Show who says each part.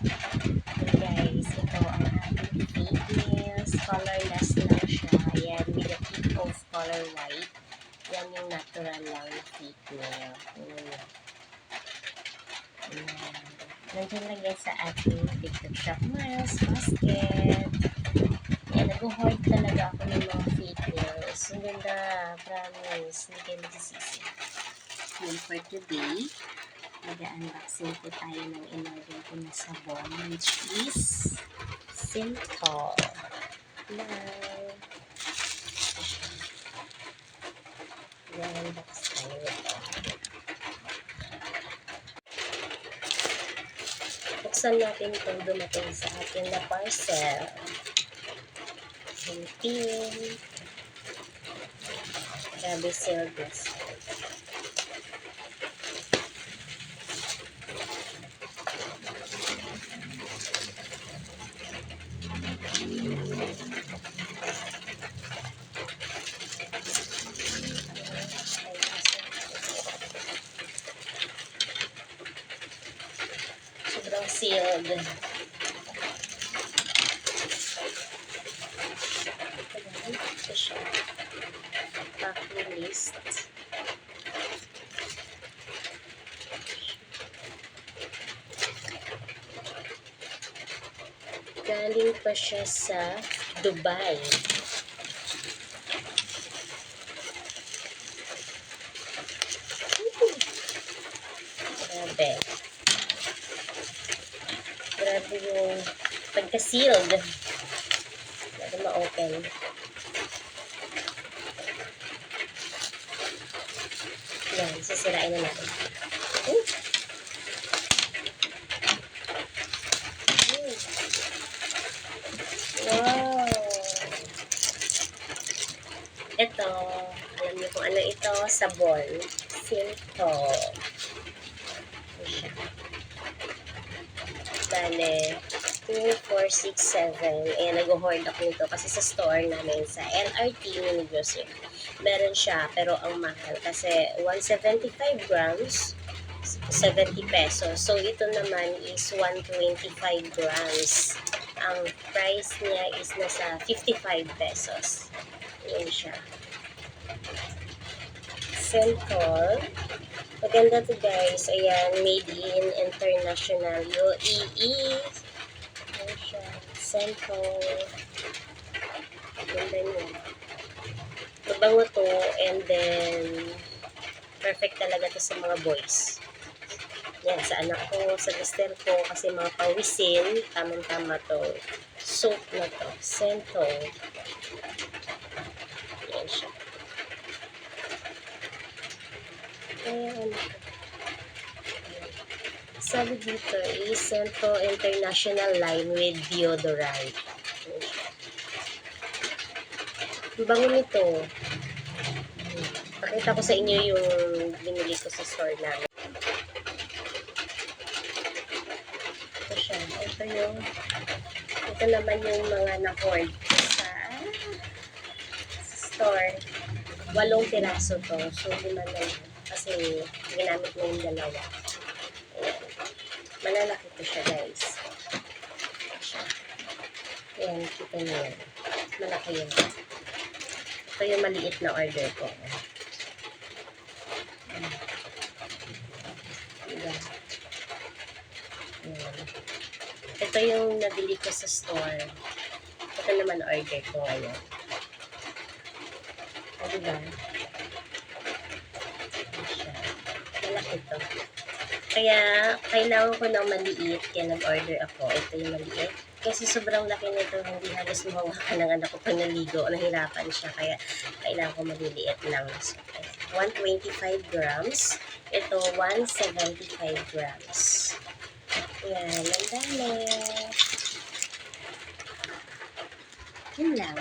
Speaker 1: Guys, ito ang ating fake nails. Colorless lang siya. Ayan, with a tip of color white. Yan yung natural lang na fake nail. Ayan. Nandiyan lang yan sa ating TikTok shop Miles basket. Ayan, nag-hoard talaga ako ng mga fake nails. Ang ganda, promise. Hindi kayo magsisisi. And for today, mag-unboxing po tayo ng in-order ko na sabon, which is Synthol. Now, mag-unbox tayo ito. Buksan natin itong dumating sa atin na parcel. Hintin. Grabe sale this. Sobrang sealed. Ito siya. Packing list. Galing pa siya sa Dubai. Grabe. Grabe yung pagka-sealed. Grabe ma-open. Yan, sisirain na natin. Wow! Ito, alam niyo kung ano ito, sabon. Synthol. Bale, 2467. Eh, nag-hoard ako nito kasi sa store namin sa LRT Mini Grocery. Meron siya, pero ang mahal kasi 175 grams, 70 pesos. So, ito naman is 125 grams. Ang price niya is nasa 55 pesos. Yan siya. Synthol. Maganda to guys. Ayan, made in international UAE. Ayan siya. Synthol. Maganda niya. Mabango to, and then perfect talaga to sa mga boys. Yan, sa anak ko, sa mister ko, kasi mga pawisin, tamang-tama to. Soap na to. Synthol. Yan siya. Ayan. Sabi dito is Synthol International line with deodorant. Ang bango nito. Pakita ko sa inyo yung binili ko sa store namin. Ito siya. Ito naman yung mga na-hoard sa store. 8 piraso to. So, 5 na lang. Kasi, ginamit mo yung dalawa. Ayan. Malalaki to siya, guys. Ayan, kita niyo yan. Malaki yun. Ito yung maliit na order ko. Ayan. Ito yung nabili ko sa store. Ito naman order ko ngayon. O, diba? Malaki to. Kaya, kailangan ko ng maliit. Kaya nag-order ako. Ito yung maliit. Kasi sobrang laki nito. Hindi halos mahawakan ng anak ko pag naligo. Nahirapan siya. Kaya, kailangan ko maliliit lang. So, 125 grams. Ito, 175 grams. Yan. Ang dami. Yun lang.